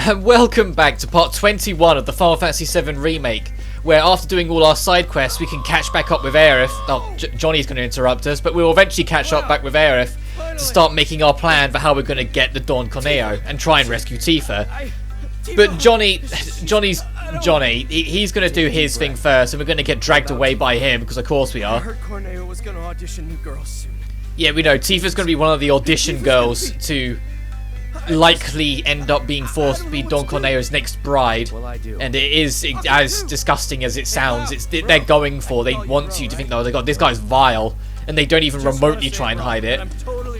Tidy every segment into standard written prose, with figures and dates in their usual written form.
Welcome back to part 21 of the Final Fantasy VII Remake, where after doing all our side quests we can catch back up with Aerith. Oh, Johnny's going to interrupt us, but we'll eventually catch up back with Aerith to start making our plan for how we're going to get the Don Corneo and try and rescue Tifa. But he's going to do his thing first, and we're going to get dragged away by him, because of course we are. I heard Corneo was going to audition new girls soon. Yeah, we know. Tifa's going to be one of the audition girls to likely end up being forced to be Don Corneo's next bride. And it is as disgusting as it sounds. They're going for. They want you to think, oh, this guy's vile. And they don't even remotely try and hide it.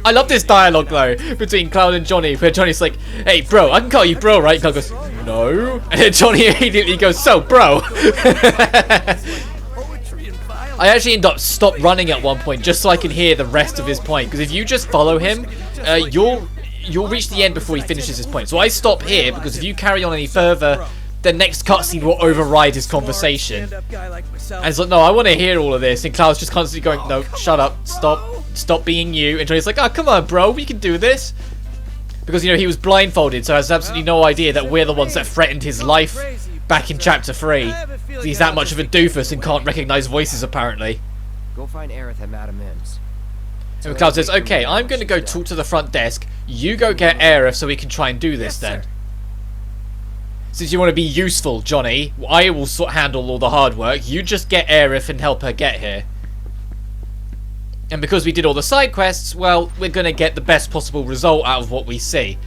I love this dialogue, though, between Cloud and Johnny, where Johnny's like, hey, bro, I can call you bro, right? Cloud goes, no. And then Johnny immediately goes, so, bro. I actually stopped running at one point just so I can hear the rest of his point, because if you just follow him, you'll reach the end before he finishes his point. So I stop here, because if you carry on any further, the next cutscene will override his conversation. And it's like, no, I want to hear all of this. And Cloud's just constantly going, no, shut up, stop being you. And Johnny's like, oh, come on, bro, we can do this. Because, you know, he was blindfolded, so has absolutely no idea that we're the ones that threatened his life back in Chapter 3. He's that much of a doofus and can't recognize voices, apparently. Go find Aerith at Madame M's. And Cloud says, okay, I'm going to go talk to the front desk. You go get Aerith so we can try and do this then. Since you want to be useful, Johnny, I will handle all the hard work. You just get Aerith and help her get here. And because we did all the side quests, well, we're going to get the best possible result out of what we see.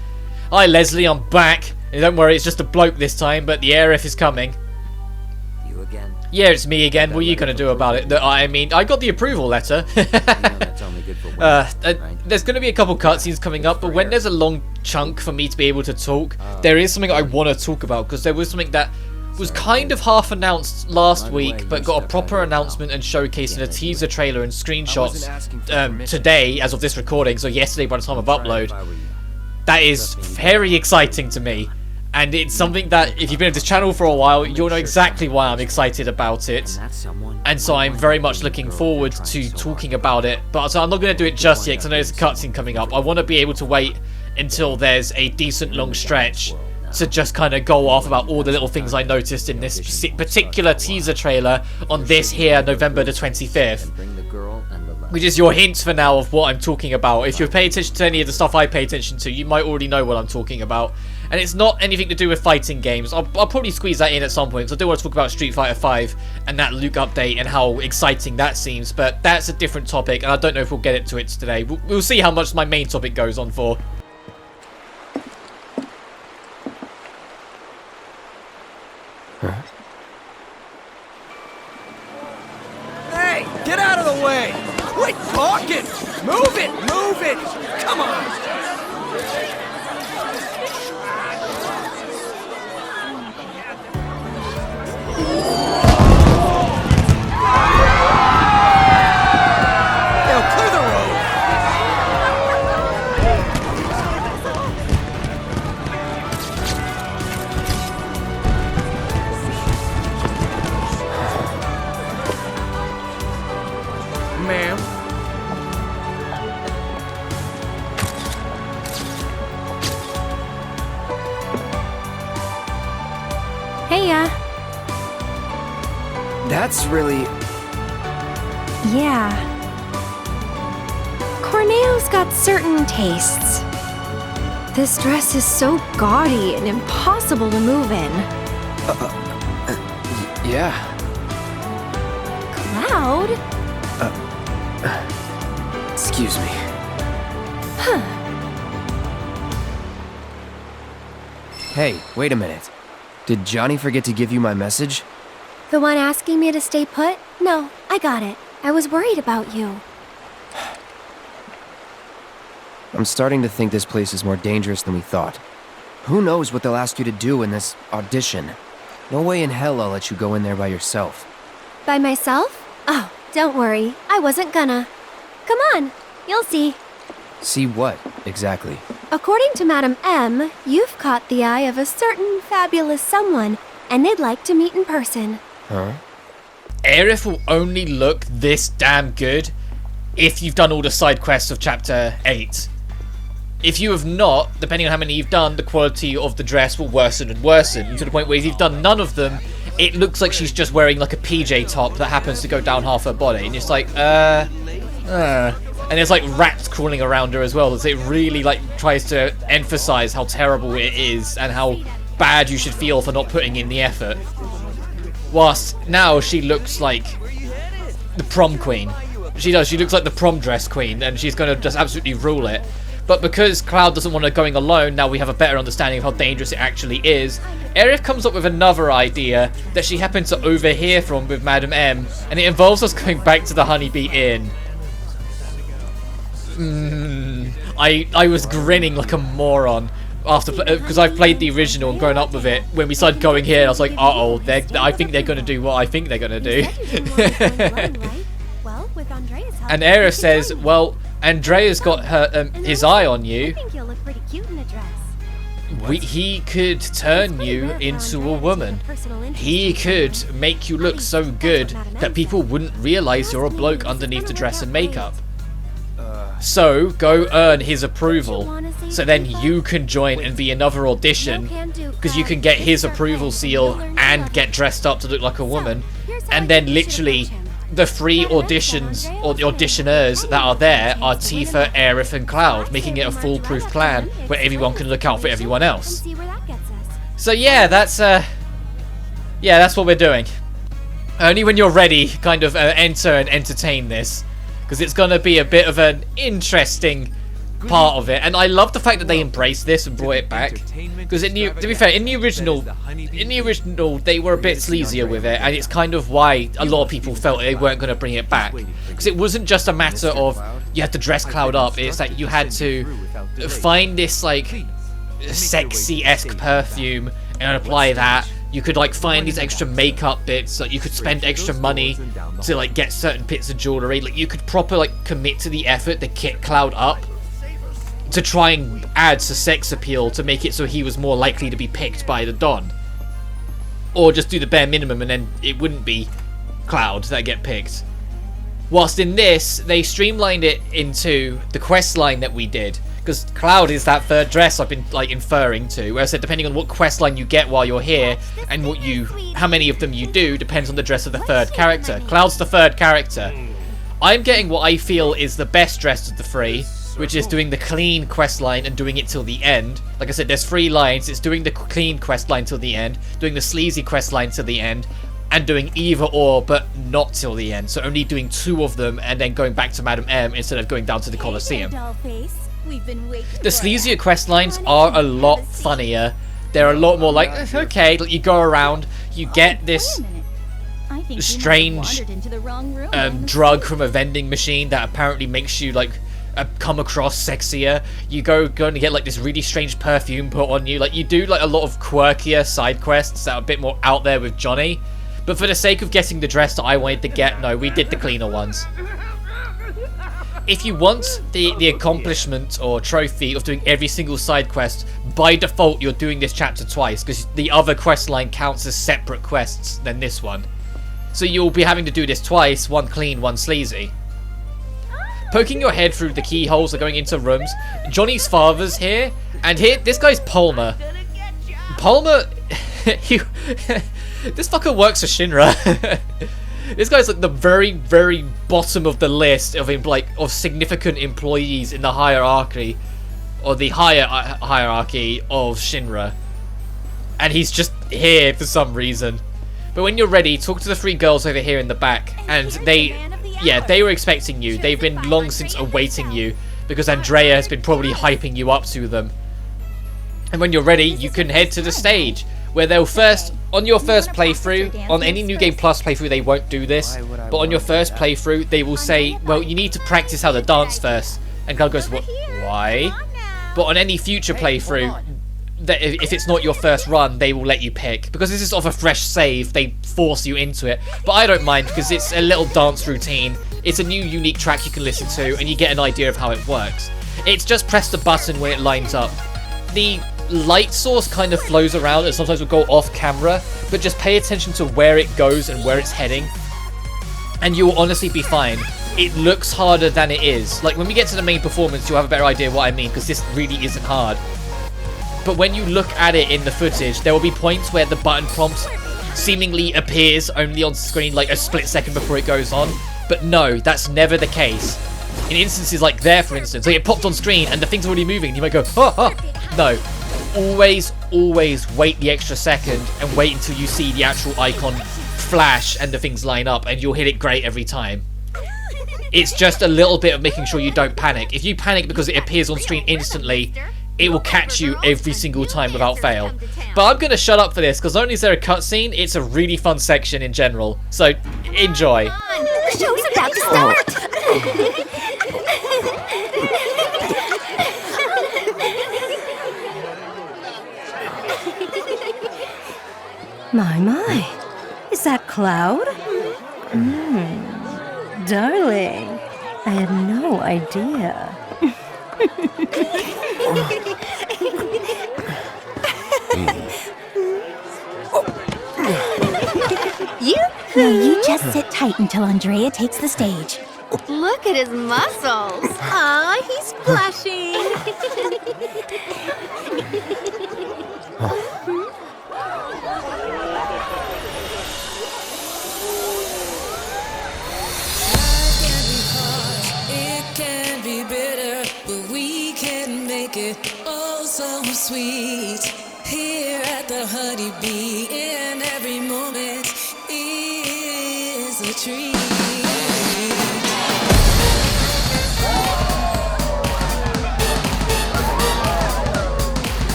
Hi, Leslie, I'm back. And don't worry, it's just a bloke this time, but the Aerith is coming. You again? Yeah, it's me again. What are you going to do about it? I mean, I got the approval letter. That's only good for one, there's going to be a couple cutscenes coming up, but when there's a long chunk for me to be able to talk, there is something I want to talk about, because there was something that was kind of half announced last week, but got a proper announcement and showcase in a teaser trailer and screenshots today, as of this recording, so yesterday by the time of upload. That is very exciting to me. And it's something that, if you've been on this channel for a while, you'll know exactly why I'm excited about it. And so I'm very much looking forward to talking about it. But so I'm not going to do it just yet, because I know there's a cutscene coming up. I want to be able to wait until there's a decent long stretch to just kind of go off about all the little things I noticed in this particular teaser trailer on this here November the 25th. Which is your hint for now of what I'm talking about. If you pay attention to any of the stuff I pay attention to, you might already know what I'm talking about. And it's not anything to do with fighting games. I'll probably squeeze that in at some point, because I do want to talk about Street Fighter V and that Luke update and how exciting that seems. But that's a different topic, and I don't know if we'll get into it today. We'll see how much my main topic goes on for. Huh? Hey, get out of the way! Quit talking! Move it! Move it! Come on! Ma'am. Heya. That's really... Yeah. Corneo's got certain tastes. This dress is so gaudy and impossible to move in. Yeah. Cloud? Excuse me. Huh. Hey, wait a minute. Did Johnny forget to give you my message? The one asking me to stay put? No, I got it. I was worried about you. I'm starting to think this place is more dangerous than we thought. Who knows what they'll ask you to do in this audition? No way in hell I'll let you go in there by yourself. By myself? Oh, don't worry. I wasn't gonna. Come on, you'll see. See what, exactly? According to Madame M, you've caught the eye of a certain fabulous someone, and they'd like to meet in person. Huh? Aerith will only look this damn good if you've done all the side quests of Chapter 8. If you have not, depending on how many you've done, the quality of the dress will worsen and worsen to the point where if you've done none of them, it looks like she's just wearing like a PJ top that happens to go down half her body, and it's like, and there's like rats crawling around her as well, as it really like tries to emphasize how terrible it is and how bad you should feel for not putting in the effort. Whilst now she looks like the prom queen. She does, she looks like the prom dress queen, and she's gonna just absolutely rule it. But because Cloud doesn't want her going alone, now we have a better understanding of how dangerous it actually is. Aerith comes up with another idea that she happens to overhear from with Madam M, and it involves us going back to the Honeybee Inn. I was grinning like a moron after, because I've played the original and grown up with it. When we started going here, I was like, uh-oh, I think they're going to do what I think they're going to do. And Aerith says, well, Andrea's got his eye on you. I think you'll look pretty cute in a dress. He could turn you into a woman. He could make you look so good that people wouldn't realize you're a bloke underneath the dress and makeup. So go earn his approval, so then you can join and be another audition, because you can get his approval seal and get dressed up to look like a woman, and then literally the three auditions or the auditioners that are there are Tifa, Aerith and Cloud, making it a foolproof plan where everyone can look out for everyone else. So yeah, that's what we're doing. Only when you're ready, kind of enter and entertain this, because it's going to be a bit of an interesting part of it. And I love the fact that they embraced this and brought it back, because to be fair, in the original they were a bit sleazier with it, and it's kind of why a lot of people felt they weren't going to bring it back, because it wasn't just a matter of you had to dress Cloud up, it's that you had to find this like sexy-esque perfume and apply that. You could like find these extra makeup bits, like you could spend extra money to like get certain bits of jewelry. Like you could proper like commit to the effort to kit Cloud up to try and add to sex appeal to make it so he was more likely to be picked by the Don, or just do the bare minimum and then it wouldn't be Cloud that get picked. Whilst in this, they streamlined it into the quest line that we did, because Cloud is that third dress I've been like inferring to, where I said depending on what quest line you get while you're here and how many of them you do depends on the dress of the third character. Cloud's the third character. I'm getting what I feel is the best dress of the three, which is doing the clean quest line and doing it till the end. Like I said, there's 3 lines. It's doing the clean quest line till the end, doing the sleazy quest line till the end, and doing either or, but not till the end. So only doing 2 of them and then going back to Madam M instead of going down to the Colosseum. The sleazier quest lines are a lot funnier. They're a lot more like, okay, like you go around, you get this strange drug from a vending machine that apparently makes you like come across sexier. You go and get like this really strange perfume put on you. Like you do like a lot of quirkier side quests that are a bit more out there with Johnny. But for the sake of getting the dress that I wanted to get, no, we did the cleaner ones. If you want the accomplishment or trophy of doing every single side quest, by default you're doing this chapter twice, because the other quest line counts as separate quests than this one. So you'll be having to do this twice, one clean, one sleazy. Poking your head through the keyholes or going into rooms. Johnny's father's here, and here, this guy's Palmer. Palmer, this fucker works for Shinra. This guy's like the very, very bottom of the list of significant employees in the hierarchy, or the higher hierarchy of Shinra, and he's just here for some reason. But when you're ready, talk to the 3 girls over here in the back, and they were expecting you. They've been long since awaiting you, because Andrea has been probably hyping you up to them. And when you're ready, you can head to the stage, where they'll first, on your first playthrough, on any New Game Plus playthrough they won't do this, but on your first playthrough they will say, well, you need to practice how to dance first. And Cloud goes, what? Why? But on any future playthrough, that if it's not your first run, they will let you pick, because this is off a fresh save. They force you into it, but I don't mind, because it's a little dance routine. It's a new unique track you can listen to, and you get an idea of how it works. It's just press the button when it lines up. The light source kind of flows around and sometimes will go off camera, but just pay attention to where it goes and where it's heading, and you will honestly be fine. it looks harder than it is. Like, when we get to the main performance, you'll have a better idea of what I mean, because this really isn't hard. But when you look at it in the footage, there will be points where the button prompt seemingly appears only on screen like a split second before it goes on. But no, that's never the case. In instances like there, for instance, like it popped on screen and the thing's already moving, and you might go, oh, oh. No. Always wait the extra second and wait until you see the actual icon flash and the things line up, and you'll hit it great every time. It's just a little bit of making sure you don't panic. If you panic because it appears on screen instantly, it will catch you every single time without fail. But I'm going to shut up for this, because not only is there a cutscene, it's a really fun section in general. So, enjoy. The show's about to start! My. Is that Cloud? Darling, I had no idea. You just sit tight until Andrea takes the stage. Look at his muscles. Aw, he's blushing. It can be bitter, but we can make it oh so sweet. Here at the Honeybee, in every moment is a treat.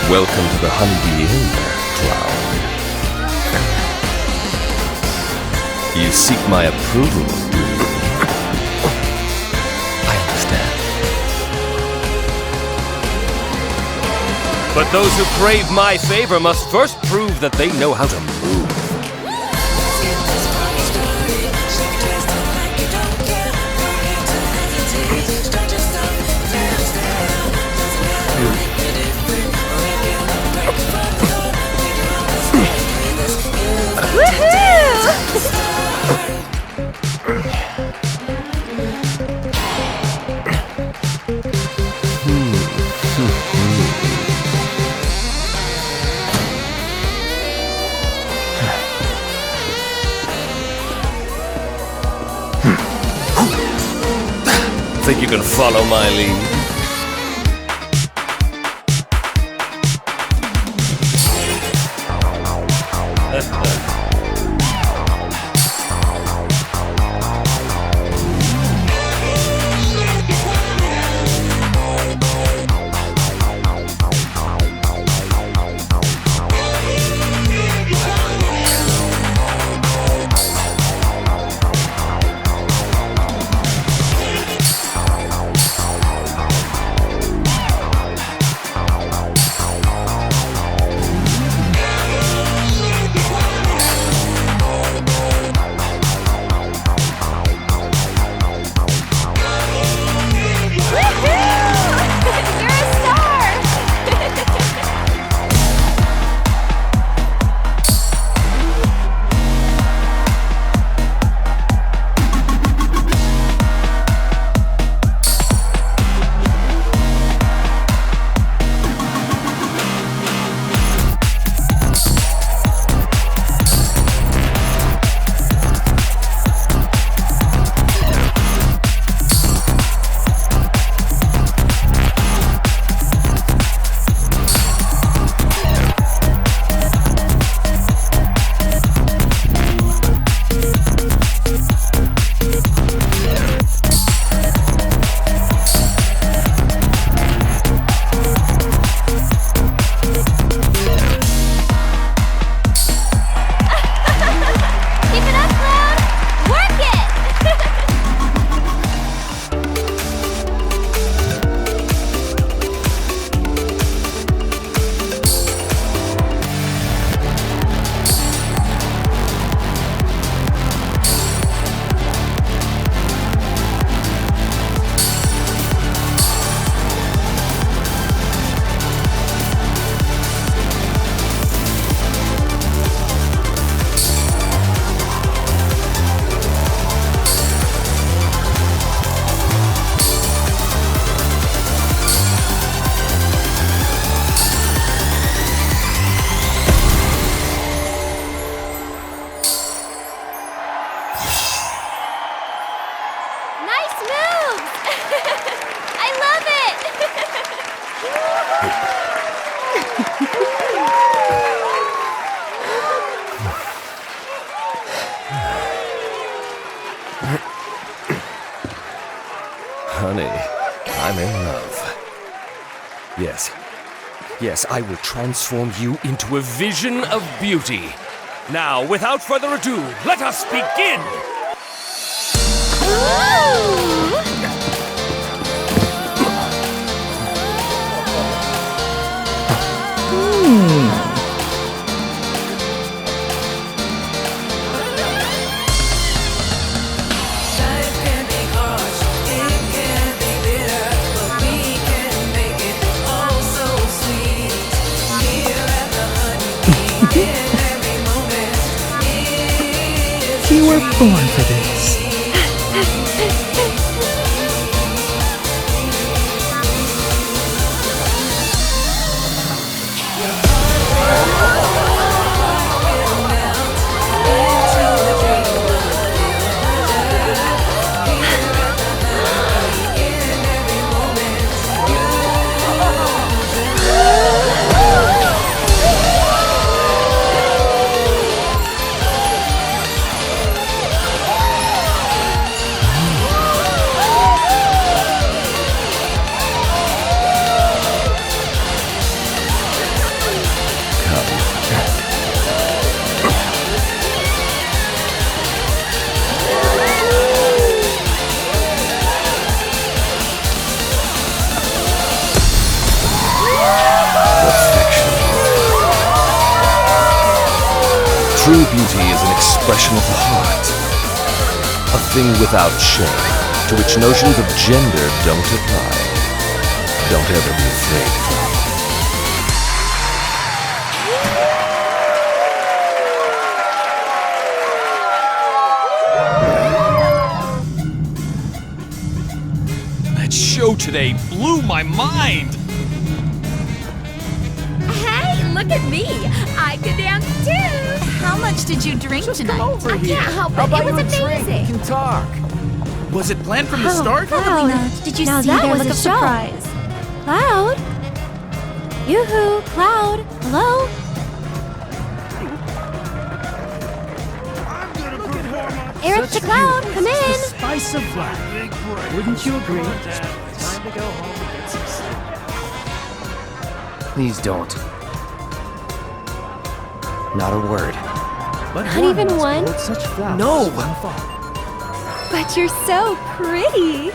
Welcome to the Honeybee Inn, Cloud. You seek my approval, do you? I understand. But those who crave my favor must first prove that they know how to move. Think you can follow my lead? Honey, I'm in love. Yes, I will transform you into a vision of beauty. Now, without further ado, let us begin! Life can be harsh, it can be bitter, but we can make it all so sweet. Here at the Honeybee, in every moment is You were born for this. True beauty is an expression of the heart. A thing without shame, to which notions of gender don't apply. Don't ever be afraid of them. That show today blew my mind! Hey, look at me! I can dance too! How much did you drink tonight? Over I here. can't help How it. about It was you a drink? amazing. We can talk. Was it planned from the Oh, start? Probably not. Did you Now see that their was look a of show. surprise? Cloud? Yoo-hoo, Cloud. Hello? Aerith to Cloud, come in! Spice of life. Wouldn't you agree? Time to go home and get some sleep. Please don't. Not a word. But Not even one? With such flowers. No. But you're so pretty!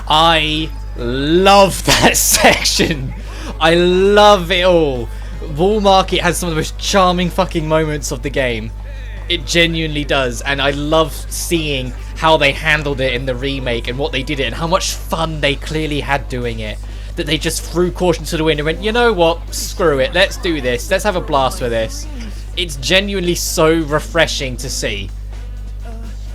I love that section. I love it all. Wall Market has some of the most charming fucking moments of the game. It genuinely does, and I love seeing how they handled it in the remake and what they did it and how much fun they clearly had doing it. That they just threw caution to the wind and went, you know what, screw it, let's do this, let's have a blast with this. It's genuinely so refreshing to see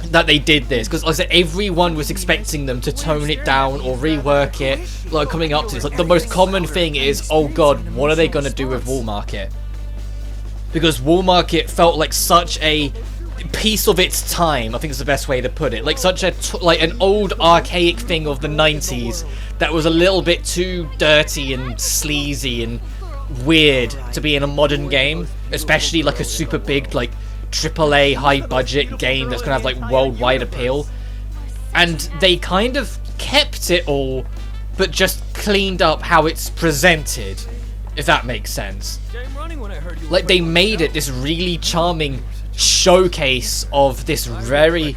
that they did this, because like I said, everyone was expecting them to tone it down or rework it, like coming up to this. Like the most common thing is, oh god, what are they going to do with Wall Market? Because Wall Market felt like such a piece of its time, I think is the best way to put it. Like such a like an old archaic thing of the 90s that was a little bit too dirty and sleazy and weird to be in a modern game, especially like a super big like AAA high budget game that's gonna have like worldwide appeal. And they kind of kept it all, but just cleaned up how it's presented, if that makes sense. Like they made it this really charming showcase of this very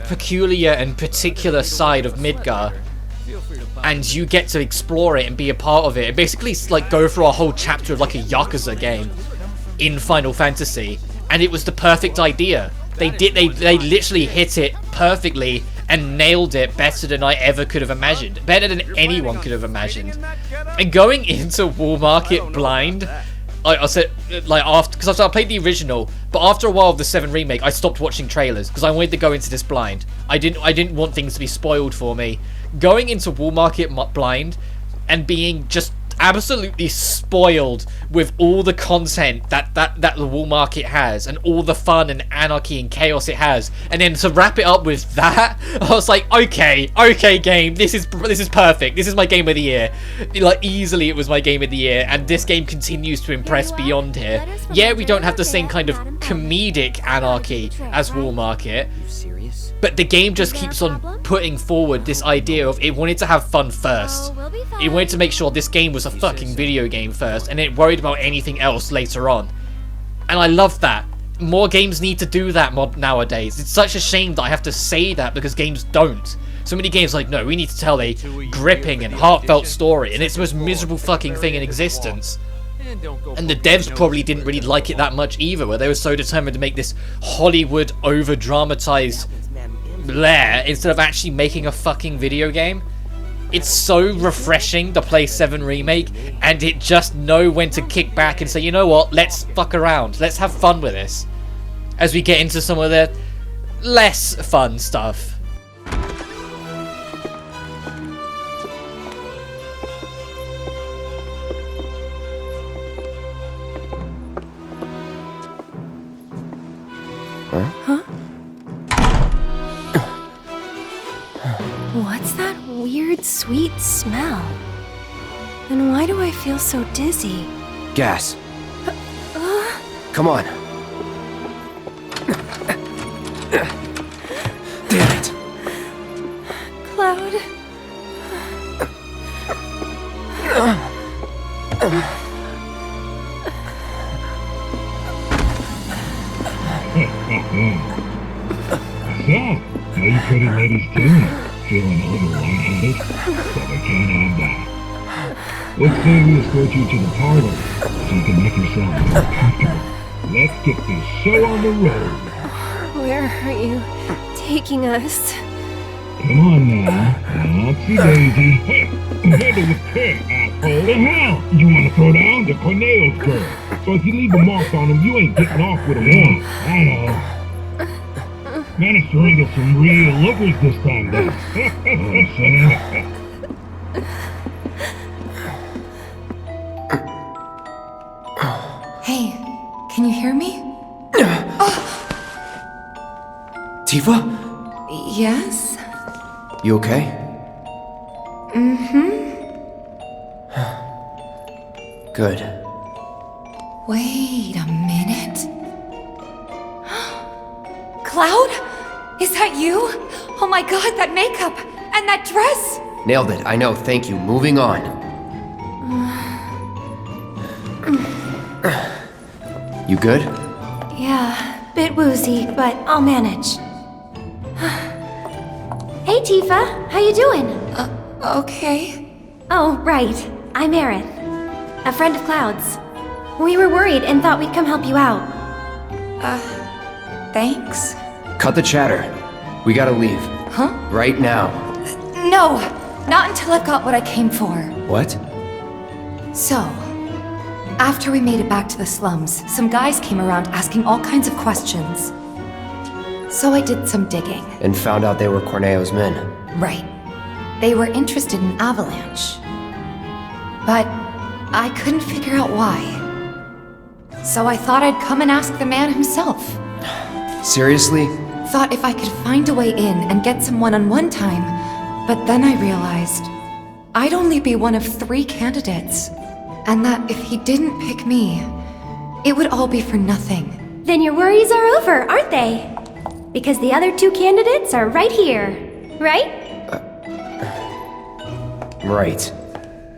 peculiar and particular side of Midgar, and you get to explore it and be a part of it. And basically like go through a whole chapter of like a Yakuza game in Final Fantasy, and it was the perfect idea. They literally hit it perfectly and nailed it better than I ever could have imagined, better than anyone could have imagined. And going into Wall Market blind, I said, like, after, because I played the original, but after a while of the VII Remake, I stopped watching trailers because I wanted to go into this blind. I didn't want things to be spoiled for me. Going into Wall Market blind and being just absolutely spoiled with all the content that the Wool Market has, and all the fun and anarchy and chaos it has, and then to wrap it up with that, I was like, okay game, this is perfect. This is my game of the year. Like, easily it was my game of the year, and this game continues to impress beyond here. Yeah, we don't have the same kind of comedic anarchy as Wool Market, but the game just keeps on putting forward this idea of it wanted to have fun first. It wanted to make sure this game was a fucking video game first, and it worried about anything else later on. And I love that. More games need to do that nowadays. It's such a shame that I have to say that, because games don't. So many games are like, no, we need to tell a gripping and heartfelt story, and it's the most miserable fucking thing in existence. And the devs probably didn't really like it that much either, where they were so determined to make this Hollywood over-dramatized blare instead of actually making a fucking video game. It's so refreshing to play VII Remake and it just know when to kick back and say, you know what, let's fuck around, let's have fun with this, as we get into some of the less fun stuff. What's that weird, sweet smell? And why do I feel so dizzy? Gas. Come on. Damn it. Cloud. So, how you pretty ladies doing? Feeling a little lightheaded? Well, I can't have that. Let's say we escort you to the parlor, so you can make yourself more comfortable. Let's get this show on the road. Where are you taking us? Come on now, Oopsie Daisy. Hey, handle the pig, asshole. The hell? You want to throw down the Corneo's girl? So if you leave a mark on him, you ain't getting off with a one. I know. Managed to wrangle some real lookers this time, though. Hey, can you hear me? Tifa? Yes? You okay? Mm-hmm. Good. Wait a minute. Cloud? Is that you? Oh my god, that makeup! And that dress! Nailed it, I know, thank you. Moving on. You good? Yeah, bit woozy, but I'll manage. Hey Tifa, how you doing? Okay. Oh, right. I'm Aerith, a friend of Cloud's. We were worried and thought we'd come help you out. Thanks? Cut the chatter. We gotta leave. Huh? Right now. No! Not until I've got what I came for. What? So, after we made it back to the slums, some guys came around asking all kinds of questions. So I did some digging. And found out they were Corneo's men. Right. They were interested in Avalanche. But I couldn't figure out why. So I thought I'd come and ask the man himself. Seriously? Thought if I could find a way in and get some one-on-one time, but then I realized I'd only be one of 3 candidates, and that if he didn't pick me, it would all be for nothing. Then your worries are over, aren't they? Because the other 2 candidates are right here, right? Right.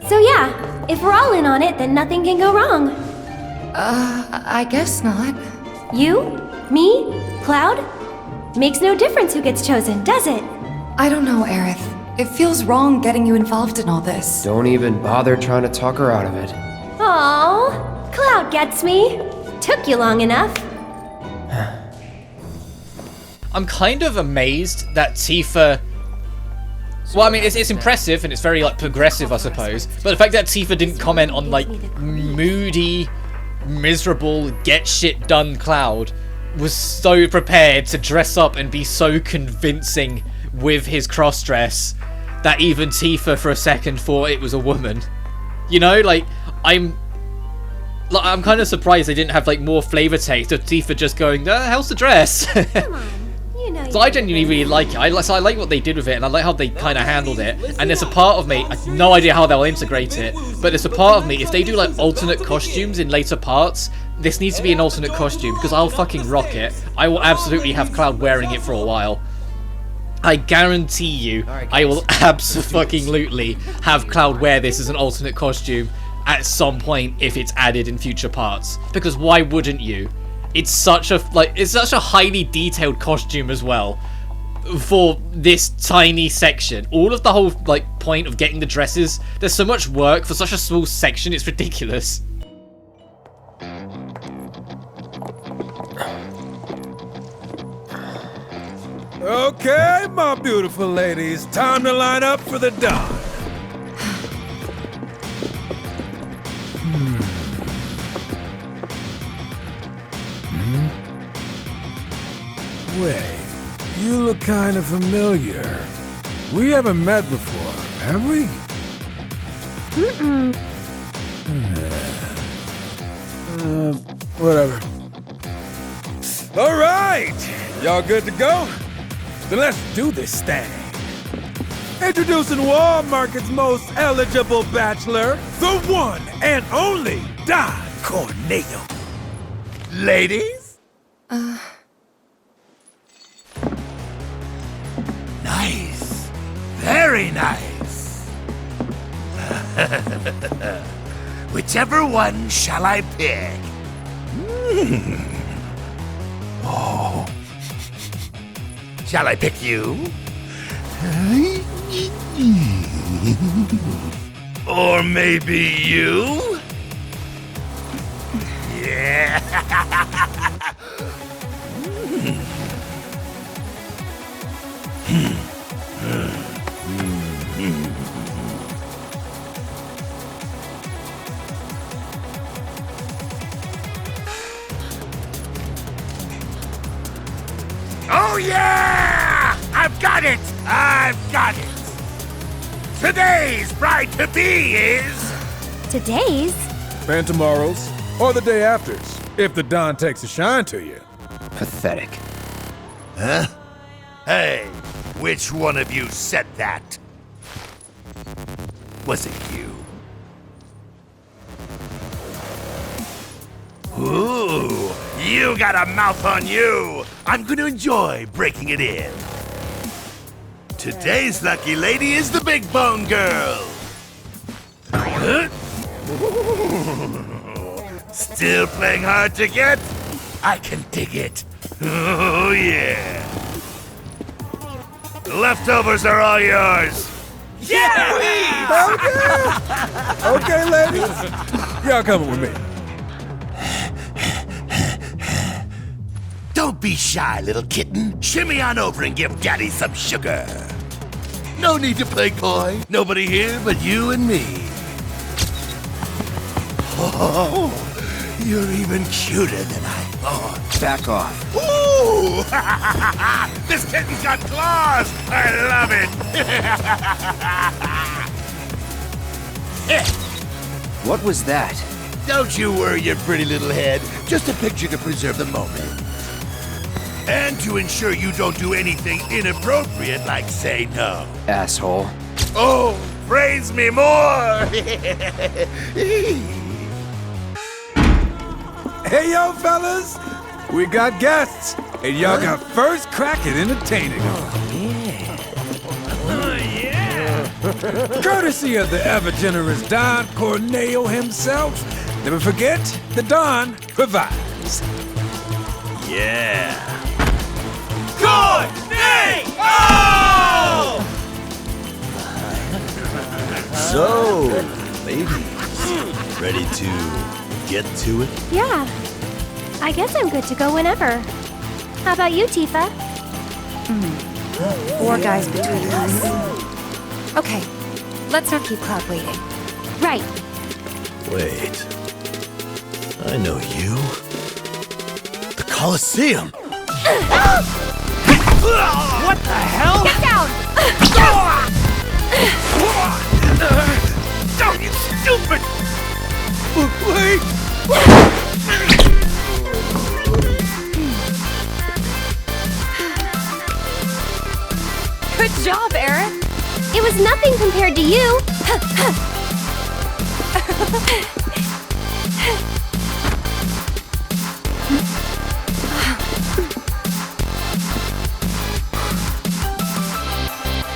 So yeah, if we're all in on it, then nothing can go wrong. I guess not. You? Me? Cloud? Makes no difference who gets chosen, does it? I don't know, Aerith. It feels wrong getting you involved in all this. Don't even bother trying to talk her out of it. Aww, Cloud gets me. Took you long enough. I'm kind of amazed that Tifa... Well, I mean, it's impressive and it's very, like, progressive, I suppose. But the fact that Tifa didn't comment on, like, moody, miserable, get-shit-done Cloud was so prepared to dress up and be so convincing with his cross-dress that even Tifa for a second thought it was a woman. You know, like, I'm kind of surprised they didn't have like more flavor taste of Tifa just going, how's the dress? Come on. You know So I genuinely really like it. I like what they did with it, and I like how they kind of handled it. And there's a part of me, I have no idea how they'll integrate it, but there's a part of me, if they do like alternate costumes in later parts, this needs to be an alternate costume, because I'll fucking rock it. I will absolutely have Cloud wearing it for a while. I guarantee you, I will absolutely have Cloud wear this as an alternate costume at some point if it's added in future parts. Because why wouldn't you? It's such a highly detailed costume as well for this tiny section. All of the whole like point of getting the dresses, there's so much work for such a small section, it's ridiculous. Okay, my beautiful ladies, time to line up for the dawn. Wait, you look kind of familiar. We haven't met before, have we? Whatever. All right, y'all good to go? Then let's do this thing. Introducing Wall Market's most eligible bachelor, the one and only Don Corneo. Ladies? Nice. Very nice. Whichever one shall I pick? Oh. Shall I pick you? Or maybe you? Yeah. Oh yeah! I've got it! I've got it! Today's bride-to-be is... Today's? And tomorrow's, or the day after's, if the dawn takes a shine to you. Pathetic. Huh? Hey, which one of you said that? Was it you? Ooh, you got a mouth on you! I'm gonna enjoy breaking it in. Today's lucky lady is the Big Bone Girl. Huh? Still playing hard to get? I can dig it. Oh yeah. The leftovers are all yours. Yeah! Okay. Okay, ladies. Y'all coming with me. Don't be shy, little kitten. Shimmy on over and give Daddy some sugar. No need to play coy. Nobody here but you and me. Oh, you're even cuter than I thought. Back off. Ooh! This kitten's got claws! I love it! What was that? Don't you worry your pretty little head. Just a picture to preserve the moment. And to ensure you don't do anything inappropriate like say no. Asshole. Oh, praise me more! Hey, yo, fellas! We got guests, and y'all got first crack at entertaining them. Oh, yeah! Courtesy of the ever-generous Don Corneo himself. Never forget, the Don provides. Yeah. Corneo! So, ladies, ready to get to it? Yeah. I guess I'm good to go whenever. How about you, Tifa? 4 guys between us. Okay, let's not keep Cloud waiting. Right. Wait. I know you. The Colosseum! What the hell? Get down! Don't you stupid! Wait! Good job, Aerith. It was nothing compared to you.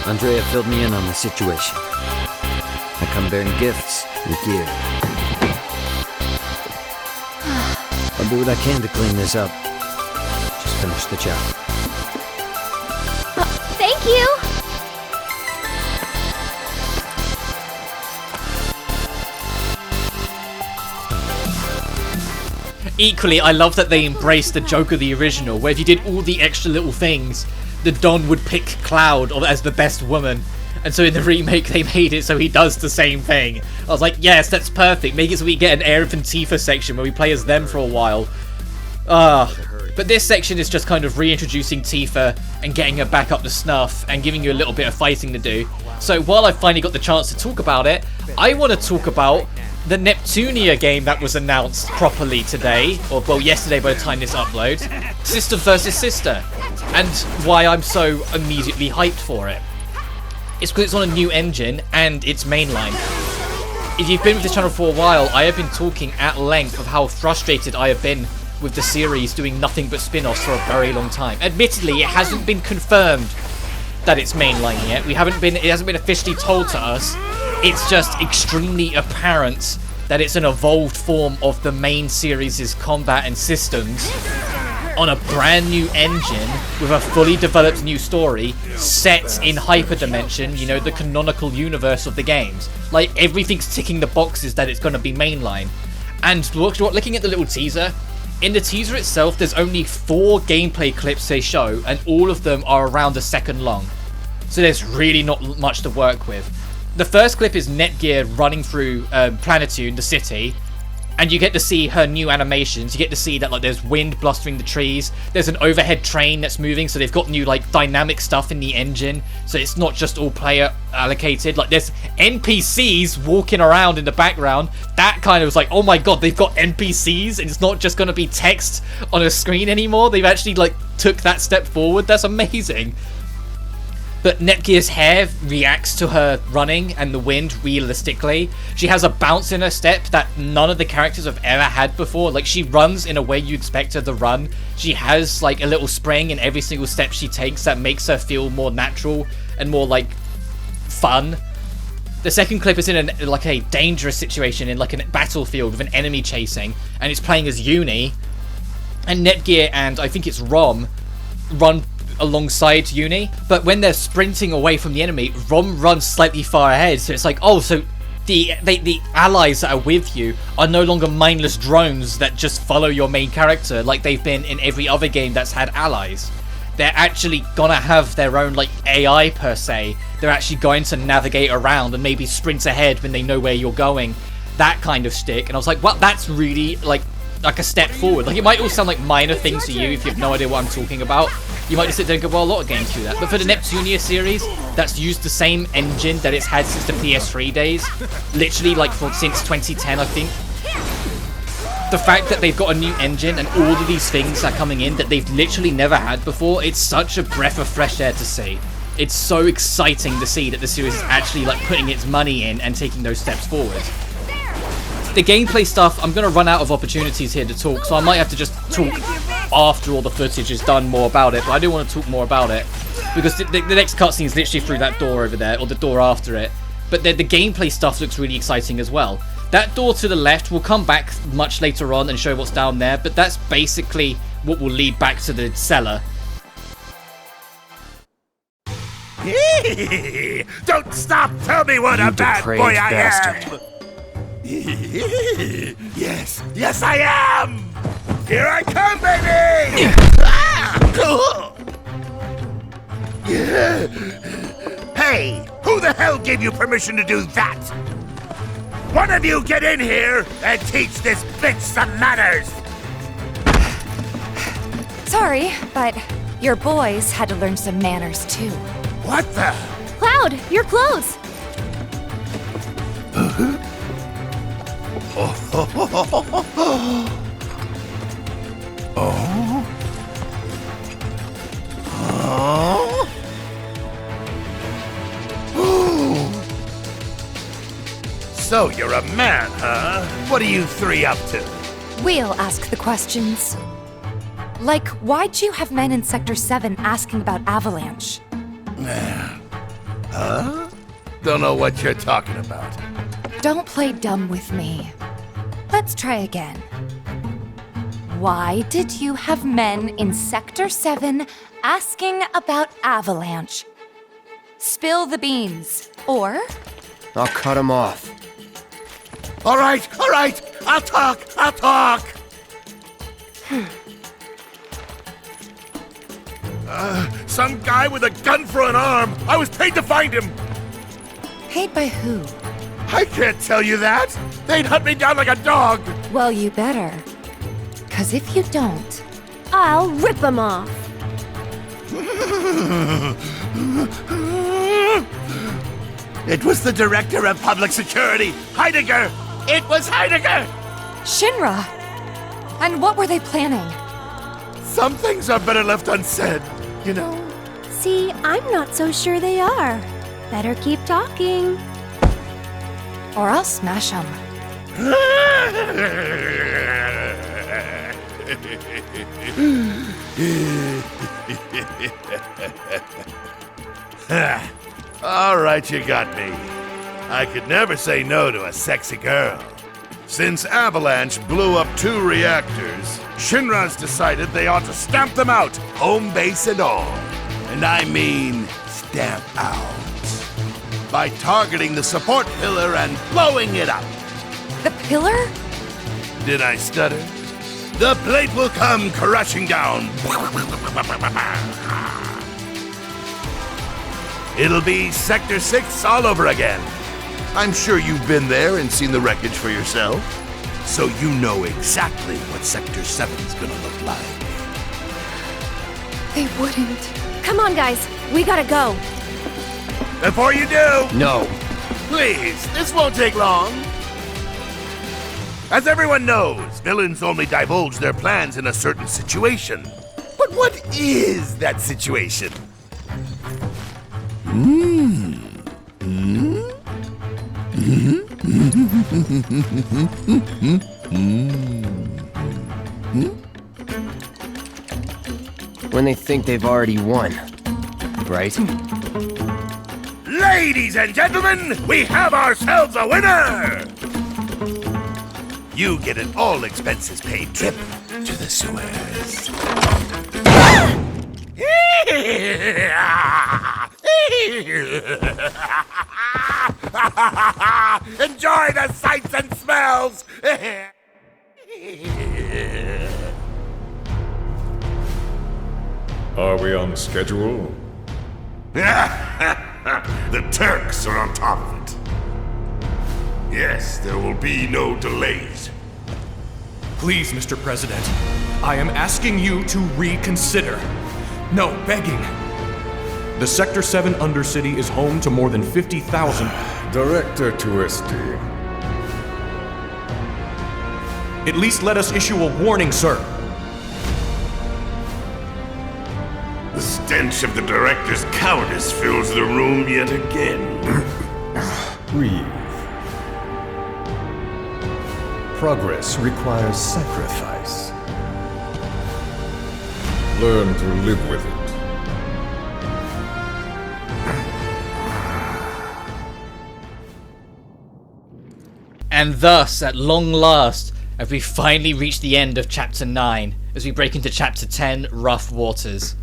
Andrea filled me in on the situation. I come bearing gifts and gear. I'll do what I can to clean this up. Just finish the job. Thank you. Equally, I love that they embraced the joke of the original, where if you did all the extra little things, the Don would pick Cloud as the best woman. And so in the remake, they made it so he does the same thing. I was like, yes, that's perfect. Make it so we get an Aerith and Tifa section where we play as them for a while. But this section is just kind of reintroducing Tifa and getting her back up to snuff and giving you a little bit of fighting to do. So while I finally got the chance to talk about it, I want to talk about the Neptunia game that was announced properly today, or well, yesterday by the time this uploads, Sister vs. Sister, and why I'm so immediately hyped for it. It's because it's on a new engine and it's mainline. If you've been with this channel for a while, I have been talking at length of how frustrated I have been with the series doing nothing but spin-offs for a very long time. Admittedly, it hasn't been confirmed that it's mainline yet. It hasn't been officially told to us. It's just extremely apparent that it's an evolved form of the main series' combat and systems on a brand new engine with a fully developed new story set in Hyperdimension, you know, the canonical universe of the games. Like, everything's ticking the boxes that it's going to be mainline. And looking at the little teaser, in the teaser itself, there's only 4 gameplay clips they show, and all of them are around a second long. So there's really not much to work with. The first clip is Netgear running through Planetune, the city, and you get to see her new animations. You get to see that like there's wind blustering the trees. There's an overhead train that's moving, so they've got new like dynamic stuff in the engine. So it's not just all player allocated. Like there's NPCs walking around in the background. That kind of was like, oh my god, they've got NPCs, and it's not just gonna be text on a screen anymore. They've actually like took that step forward. That's amazing. But Netgear's hair reacts to her running and the wind realistically. She has a bounce in her step that none of the characters have ever had before. Like, she runs in a way you expect her to run. She has like a little spring in every single step she takes that makes her feel more natural and more like fun. The second clip is in like a dangerous situation in like a battlefield with an enemy chasing, and it's playing as Uni. And Netgear and I think it's Rom run alongside Uni, but when they're sprinting away from the enemy, Rom runs slightly far ahead. So it's like, oh, so the allies that are with you are no longer mindless drones that just follow your main character like they've been in every other game that's had allies. They're actually gonna have their own like AI per se. They're actually going to navigate around and maybe sprint ahead when they know where you're going. That kind of shtick. And I was like, well, that's really like a step forward. Like, it might all sound like minor things to you if you have no idea what I'm talking about. You might just sit there and go, well, a lot of games do that. But for the Neptunia series, that's used the same engine that it's had since the PS3 days. Literally, like, since 2010, I think. The fact that they've got a new engine and all of these things are coming in that they've literally never had before, it's such a breath of fresh air to see. It's so exciting to see that the series is actually, like, putting its money in and taking those steps forward. The gameplay stuff, I'm going to run out of opportunities here to talk, so I might have to just talk after all the footage is done more about it, but I do want to talk more about it, because the next cutscene is literally through that door over there, or the door after it, but the gameplay stuff looks really exciting as well. That door to the left will come back much later on and show what's down there, but that's basically what will lead back to the cellar. Don't stop! Tell me what a bad boy I am! Yes, I am! Here I come, baby! Hey, who the hell gave you permission to do that? One of you get in here and teach this bitch some manners! Sorry, but your boys had to learn some manners too. What the? Cloud, your clothes! So you're a man, huh? What are you three up to? We'll ask the questions. Like, why'd you have men in Sector 7 asking about Avalanche? Huh? Don't know what you're talking about. Don't play dumb with me. Let's try again. Why did you have men in Sector 7 asking about Avalanche? Spill the beans. Or... I'll cut him off. All right. I'll talk. Some guy with a gun for an arm. I was paid to find him. Paid by who? I can't tell you that. They'd hunt me down like a dog. Well, you better. 'Cause if you don't... I'll rip him off. It was the Director of Public Security, Heidegger. It was Heidegger. Shinra! And what were they planning? Some things are better left unsaid, you know? See, I'm not so sure they are. Better keep talking. Or I'll smash them. All right, you got me. I could never say no to a sexy girl. Since Avalanche blew up 2 reactors, Shinra's decided they ought to stamp them out, home base and all. And I mean stamp out. By targeting the support pillar and blowing it up. The pillar? Did I stutter? The plate will come crashing down. It'll be Sector 6 all over again. I'm sure you've been there and seen the wreckage for yourself. So you know exactly what Sector 7's gonna look like. They wouldn't. Come on, guys. We gotta go. Before you do... No. Please, this won't take long. As everyone knows, villains only divulge their plans in a certain situation. But what is that situation? When they think they've already won, right? Ladies and gentlemen, we have ourselves a winner! You get an all-expenses-paid trip to the sewers. Enjoy the sights and smells! Are we on schedule? The Turks are on top of it. Yes, there will be no delays. Please, Mr. President, I am asking you to reconsider. No, begging. The Sector 7 Undercity is home to more than 50,000... Director Twisty. At least let us issue a warning, sir. The stench of the Director's cowardice fills the room yet again. Breathe. Progress requires sacrifice. Learn to live with it. And thus, at long last, have we finally reached the end of Chapter 9, as we break into Chapter 10, Rough Waters.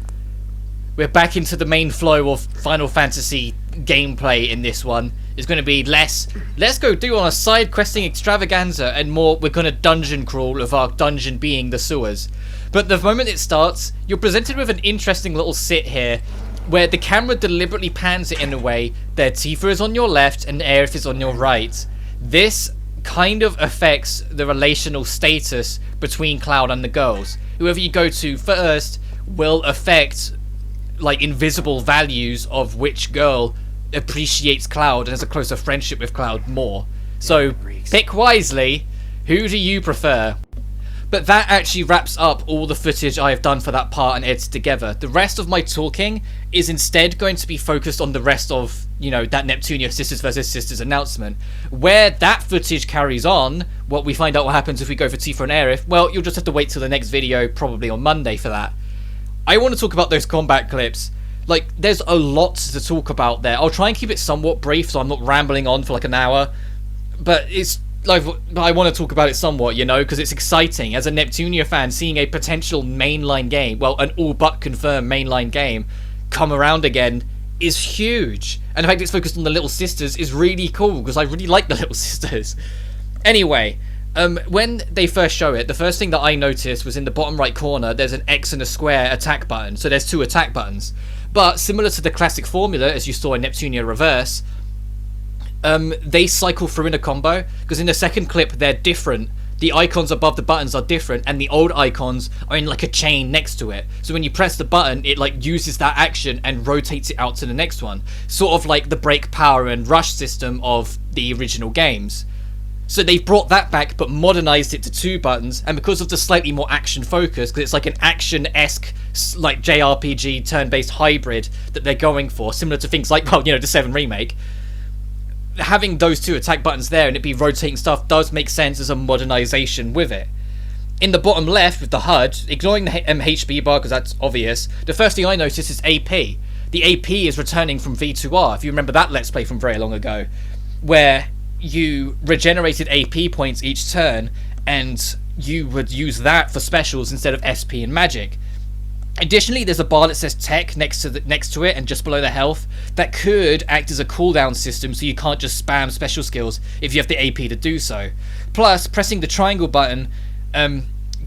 We're back into the main flow of Final Fantasy gameplay in this one. It's going to be less, let's go do on a side questing extravaganza, and more, we're going to dungeon crawl, of our dungeon being the sewers. But the moment it starts, you're presented with an interesting little sit here, where the camera deliberately pans it in a way that Tifa is on your left and Aerith is on your right. This kind of affects the relational status between Cloud and the girls. Whoever you go to first will affect like invisible values of which girl appreciates Cloud and has a closer friendship with Cloud more. So pick wisely, Who do you prefer? But that actually wraps up all the footage I have done for that part and edited together. The rest of my talking is instead going to be focused on the rest of, you know, that Neptunia Sisters vs. Sisters announcement. Where that footage carries on, what we find out what happens if we go for Tifa and Aerith, well, you'll just have to wait till the next video, probably on Monday for that. I want to talk about those combat clips. Like, there's a lot to talk about there. I'll try and keep it somewhat brief so I'm not rambling on for like an hour. But it's like, I want to talk about it somewhat, you know, because it's exciting. As a Neptunia fan, seeing a potential mainline game, well, an all but confirmed mainline game, come around again is huge. And the fact it's focused on the Little Sisters is really cool, because I really like the Little Sisters. Anyway, when they first show it, the first thing that I noticed was in the bottom right corner, there's an X and a square attack button. So there's 2 attack buttons. But similar to the classic formula, as you saw in Neptunia Reverse, they cycle through in a combo, because in the second clip they're different. The icons above the buttons are different, and the old icons are in like a chain next to it. So when you press the button, it like uses that action and rotates it out to the next one. Sort of like the break, power and rush system of the original games. So they've brought that back but modernized it to 2 buttons, and because of the slightly more action focus, because it's like an action-esque like JRPG turn-based hybrid that they're going for, similar to things like, well, you know, the VII Remake, having those 2 attack buttons there and it be rotating stuff does make sense as a modernization with it. In the bottom left with the HUD, ignoring the HB bar because that's obvious, the first thing I noticed is AP. The AP is returning from V2R, if you remember that Let's Play from very long ago, where you regenerated AP points each turn and you would use that for specials instead of SP and magic. Additionally, there's a bar that says tech next to it and just below the health that could act as a cooldown system, so you can't just spam special skills if you have the AP to do so. Plus, pressing the triangle button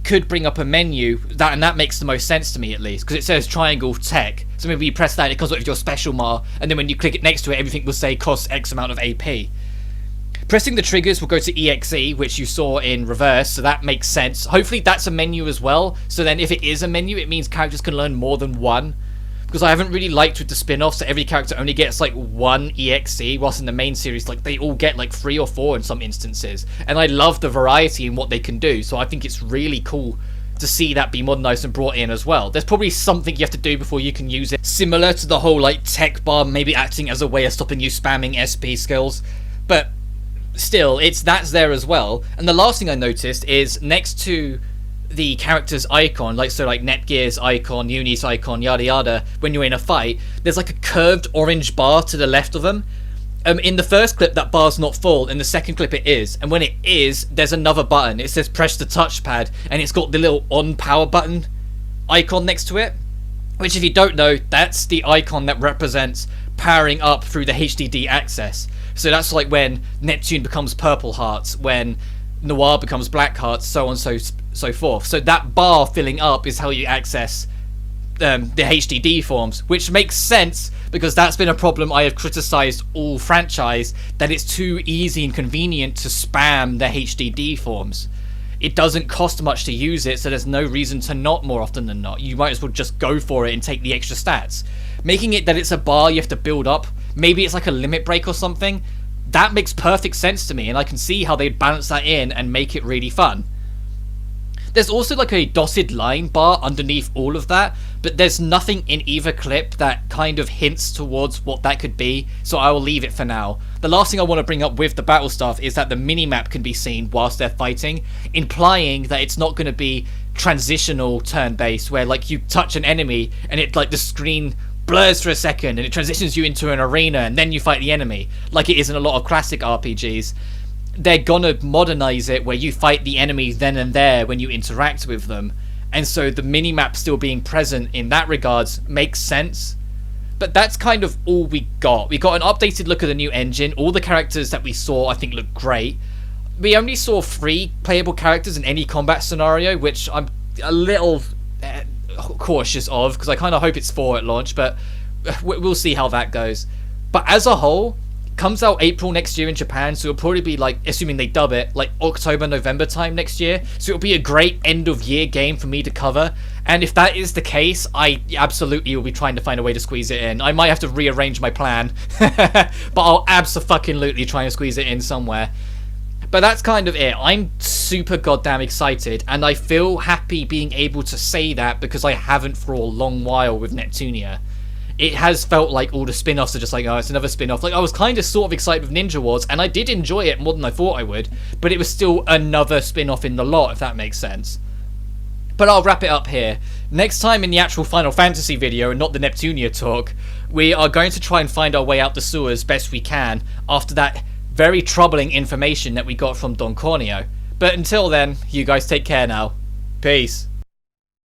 could bring up a menu, and that makes the most sense to me at least, because it says triangle tech. So maybe you press that, it comes up with your special mar, and then when you click it next to it, everything will say costs X amount of AP. Pressing the triggers will go to EXE, which you saw in Reverse, so that makes sense. Hopefully that's a menu as well, so then if it is a menu, it means characters can learn more than one. Because I haven't really liked with the spin-offs that every character only gets like 1 EXE, whilst in the main series, like, they all get like 3 or 4 in some instances. And I love the variety in what they can do, so I think it's really cool to see that be modernized and brought in as well. There's probably something you have to do before you can use it, similar to the whole like tech bar maybe acting as a way of stopping you spamming SP skills, but still, that's there as well. And the last thing I noticed is next to the character's icon, like so like Netgear's icon, Uni's icon, yada yada, when you're in a fight, there's like a curved orange bar to the left of them. In the first clip that bar's not full, in the second clip it is, and when it is, there's another button. It says press the touchpad, and it's got the little on power button icon next to it, which if you don't know, that's the icon that represents powering up through the HDD access. So that's like when Neptune becomes Purple Hearts, when Noir becomes Black Hearts, so on so forth. So that bar filling up is how you access the HDD forms, which makes sense because that's been a problem I have criticized all franchise, that it's too easy and convenient to spam the HDD forms. It doesn't cost much to use it, so there's no reason to not more often than not. You might as well just go for it and take the extra stats. Making it that it's a bar you have to build up, maybe it's like a limit break or something, that makes perfect sense to me, and I can see how they'd balance that in and make it really fun. There's also like a dotted line bar underneath all of that, but there's nothing in either clip that kind of hints towards what that could be, so I will leave it for now. The last thing I want to bring up with the battle stuff is that the minimap can be seen whilst they're fighting, implying that it's not going to be transitional turn-based, where like you touch an enemy and it like the screen blurs for a second and it transitions you into an arena and then you fight the enemy, like it is in a lot of classic RPGs. They're gonna modernize it where you fight the enemies then and there when you interact with them, and so the minimap still being present in that regards makes sense. But that's kind of all we got. We got an updated look at the new engine. All the characters that we saw I think look great. We only saw 3 playable characters in any combat scenario, which I'm a little cautious of, because I kind of hope it's 4 at launch, but we'll see how that goes. But as a whole, comes out April next year in Japan, so it'll probably be like, assuming they dub it, like October, November time next year, so it'll be a great end of year game for me to cover. And if that is the case, I absolutely will be trying to find a way to squeeze it in. I might have to rearrange my plan, but I'll abso-fucking-lutely try and squeeze it in somewhere. But that's kind of it. I'm super goddamn excited, and I feel happy being able to say that because I haven't for a long while with Neptunia. It has felt like all the spin-offs are just like, oh, it's another spin-off. Like, I was kind of sort of excited with Ninja Wars, and I did enjoy it more than I thought I would, but it was still another spin-off in the lot, if that makes sense. But I'll wrap it up here. Next time in the actual Final Fantasy video, and not the Neptunia talk, we are going to try and find our way out the sewers best we can after that very troubling information that we got from Don Corneo. But until then, you guys take care now. Peace.